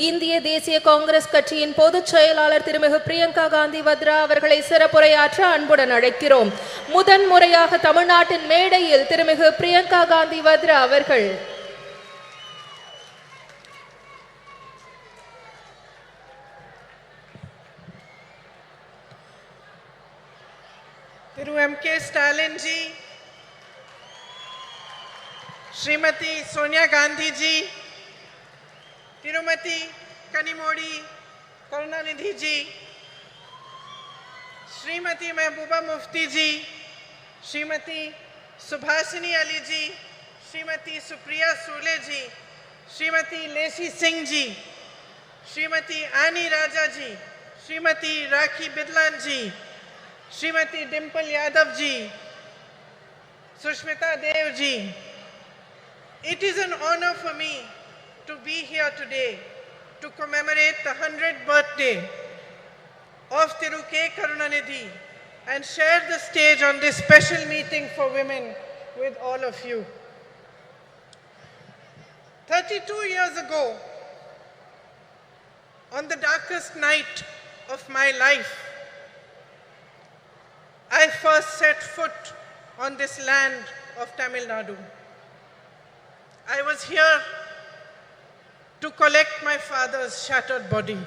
இந்திய தேசிய காங்கிரஸ் கட்சியின் பொதுச் செயலாளர் திருமிகு பிரியங்கா காந்தி வத்ரா அவர்களை சிறப்புரையாற்ற அன்புடன் அழைக்கிறோம். முதன்முறையாக தமிழ்நாட்டின் மேடையில் திருமிகு பிரியங்கா காந்தி வத்ரா அவர்கள். Thiru M.K. Stalin ji, Srimati Sonia Gandhi ji, Tirumati Kanimodi Karunanidhi ji, Srimati Mehbooba Mufti ji, Srimati Subhasini Ali ji, Srimati Supriya Sule ji, Srimati Lacey Singh ji, Srimati Annie Raja ji, Srimati Rakhi Bidlan ji, Srimati Dimple Yadav ji, Sushmita Dev ji. It is an honor for me to be here today to commemorate the 100th birthday of Thiru K. Karunanidhi and share the stage on this special meeting for women with all of you. 32 years ago, on the darkest night of my life, I first set foot on this land of Tamil Nadu. I was here to collect my father's shattered body.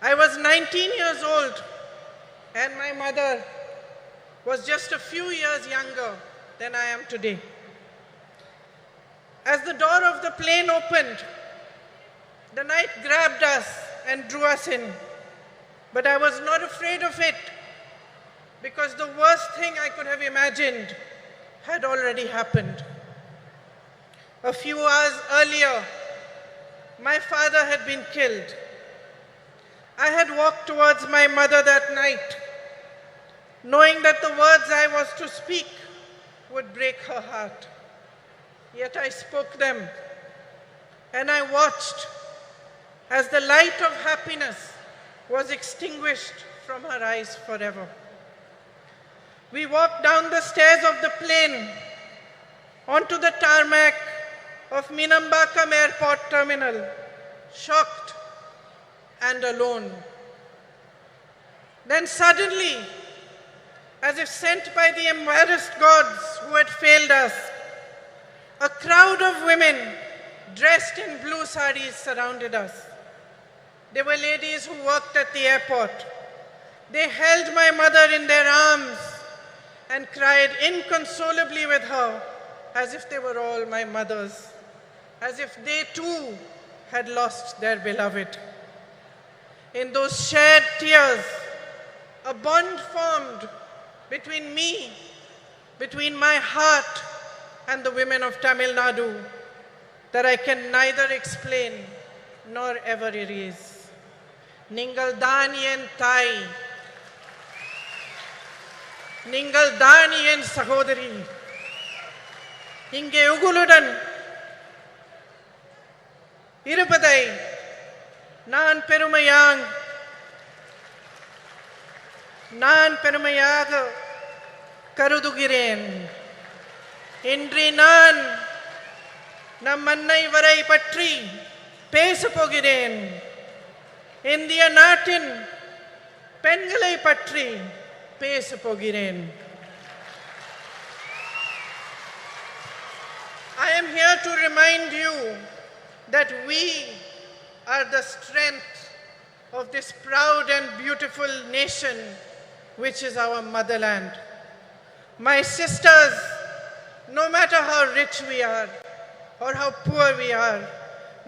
I was 19 years old and my mother was just a few years younger than I am today. As the door of the plane opened, the night grabbed us and drew us in. But I was not afraid of it, because the worst thing I could have imagined had already happened. A few hours earlier, my father had been killed. I had walked towards my mother that night, knowing that the words I was to speak would break her heart. Yet I spoke them, and I watched as the light of happiness was extinguished from her eyes forever. We walked down the stairs of the plane onto the tarmac of Minambakam Airport Terminal, shocked and alone. Then suddenly, as if sent by the embarrassed gods who had failed us, a crowd of women dressed in blue saris surrounded us. They were ladies who worked at the airport. They held my mother in their arms and cried inconsolably with her, as if they were all my mothers, as if they too had lost their beloved. In those shared tears, a bond formed between me, between my heart and the women of Tamil Nadu that I can neither explain nor ever erase. Ningal Daniyen Thai, நீங்கள் தான் என் சகோதரி. இங்கே உங்களுடன் இருப்பதை நான் பெருமையாக கருதுகிறேன். இன்று நான் நம் அன்னை வரை பற்றி பேசப் போகிறேன். இந்திய நாட்டின் பெண்களை பற்றி பேசப் போகிறேன். I am here to remind you that we are the strength of this proud and beautiful nation which is our motherland. My sisters, no matter how rich we are or how poor we are,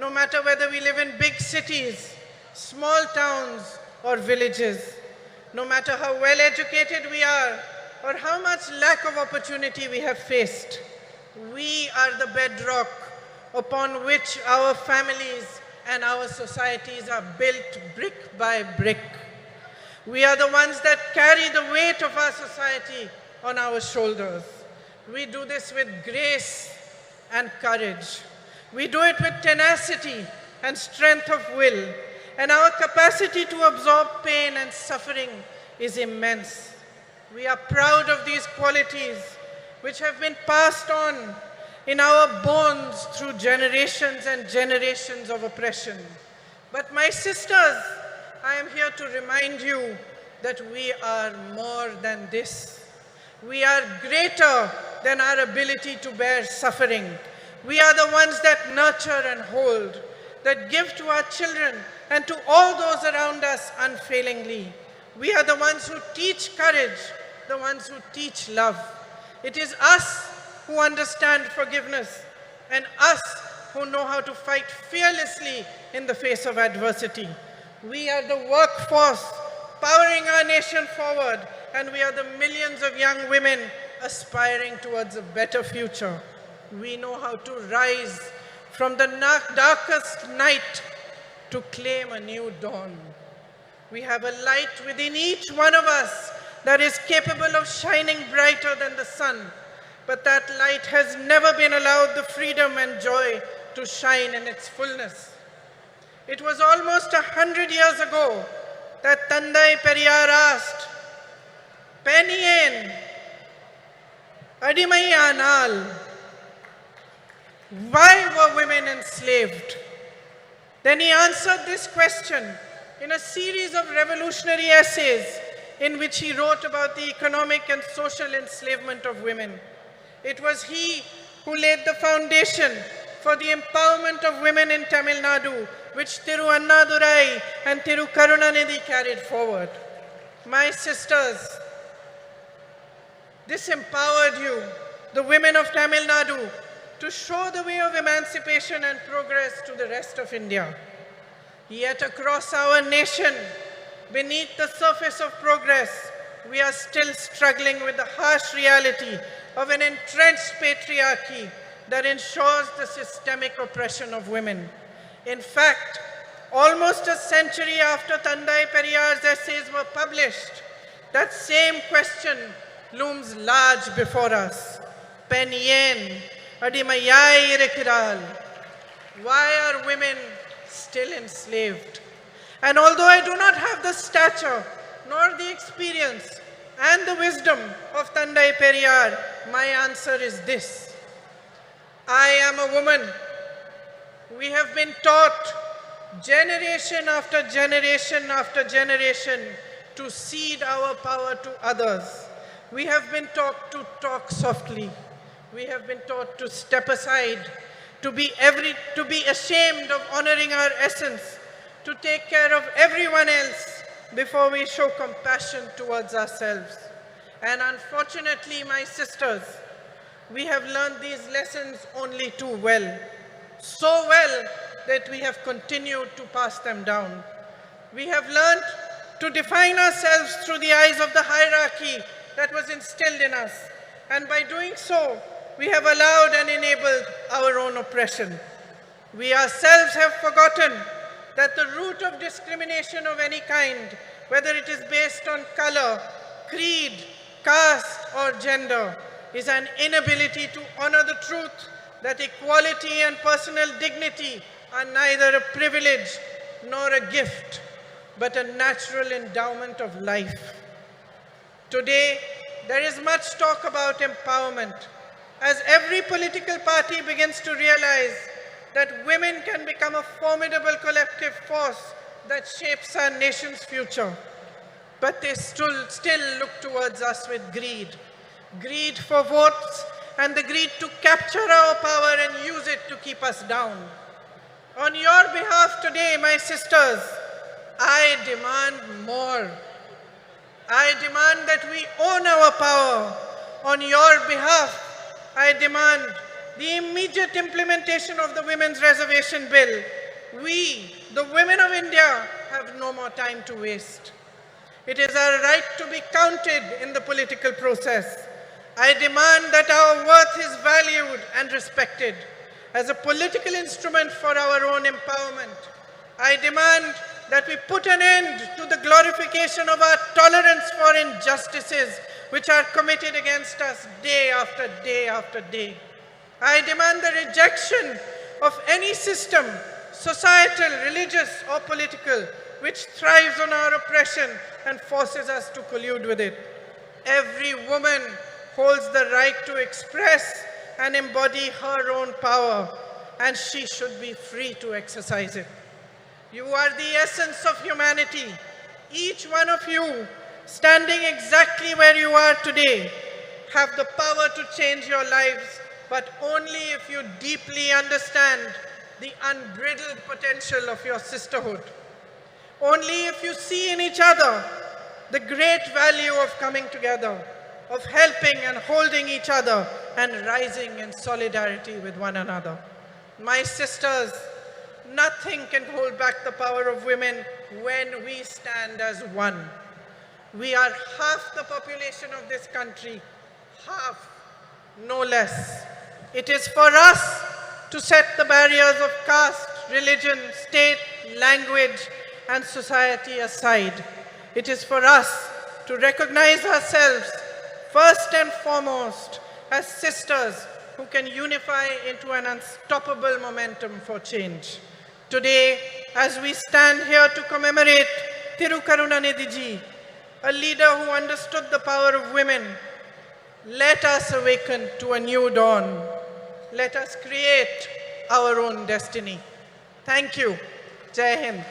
no matter whether we live in big cities, small towns or villages, no matter how well educated we are or how much lack of opportunity we have faced, we are the bedrock upon which our families and our societies are built brick by brick. We are the ones that carry the weight of our society on our shoulders. We do this with grace and courage. We do it with tenacity and strength of will. And our capacity to absorb pain and suffering is immense. We are proud of these qualities which have been passed on in our bones through generations and generations of oppression. But my sisters, I am here to remind you that we are more than this. We are greater than our ability to bear suffering. We are the ones that nurture and hold, that give to our children and to all those around us unfailingly. We are the ones who teach courage, the ones who teach love. It is us who understand forgiveness and us who know how to fight fearlessly in the face of adversity. We are the workforce powering our nation forward, and we are the millions of young women aspiring towards a better future. We know how to rise from the darkest night to claim a new dawn. We have a light within each one of us that is capable of shining brighter than the sun, but that light has never been allowed the freedom and joy to shine in its fullness. It was almost 100 years ago that Tandai Periyar asked, "Penien, Adimai Anal," why were women enslaved? Then he answered this question in a series of revolutionary essays in which he wrote about the economic and social enslavement of women. It was he who laid the foundation for the empowerment of women in Tamil Nadu, which Thiru Annadurai and Thiru Karunanidhi carried forward. My sisters, this empowered you, the women of Tamil Nadu, to show the way of emancipation and progress to the rest of India. Yet across our nation, beneath the surface of progress, we are still struggling with the harsh reality of an entrenched patriarchy that ensures the systemic oppression of women. In fact, almost a century after Tandai Periyar's essays were published, that same question looms large before us. Penien, Adimayai Rekiral. Why are women still enslaved? And although I do not have the stature, nor the experience, and the wisdom of Tandai Periyar, my answer is this. I am a woman. We have been taught generation after generation after generation to cede our power to others. We have been taught to talk softly. We have been taught to step aside, to be ashamed of honoring our essence, to take care of everyone else before we show compassion towards ourselves. And unfortunately, my sisters, we have learned these lessons only too well. So well that we have continued to pass them down. We have learned to define ourselves through the eyes of the hierarchy that was instilled in us. And by doing so, we have allowed and enabled our own oppression. We ourselves have forgotten that the root of discrimination of any kind, whether it is based on color, creed, caste, or gender, is an inability to honor the truth that equality and personal dignity are neither a privilege nor a gift, but a natural endowment of life. Today, there is much talk about empowerment, as every political party begins to realize that women can become a formidable collective force that shapes our nation's future. But they still look towards us with greed. Greed for votes and the greed to capture our power and use it to keep us down. On your behalf today, my sisters, I demand more. I demand that we own our power. On your behalf, I demand the immediate implementation of the Women's Reservation Bill. We, the women of India, have no more time to waste. It is our right to be counted in the political process. I demand that our worth is valued and respected as a political instrument for our own empowerment. I demand that we put an end to the glorification of our tolerance for injustices which are committed against us day after day after day. I demand the rejection of any system, societal, religious, or political, which thrives on our oppression and forces us to collude with it. Every woman holds the right to express and embody her own power, and she should be free to exercise it. You are the essence of humanity. Each one of you, standing exactly where you are today, have the power to change your lives, but only if you deeply understand the unbridled potential of your sisterhood. Only if you see in each other the great value of coming together, of helping and holding each other, and rising in solidarity with one another. My sisters, nothing can hold back the power of women when we stand as one. We are half the population of this country, half, no less. It is for us to set the barriers of caste, religion, state, language, and society aside. It is for us to recognize ourselves first and foremost as sisters who can unify into an unstoppable momentum for change. Today, as we stand here to commemorate Thirukarunanidhi Ji, a leader who understood the power of women, let us awaken to a new dawn. Let us create our own destiny. Thank you. Jai Hind.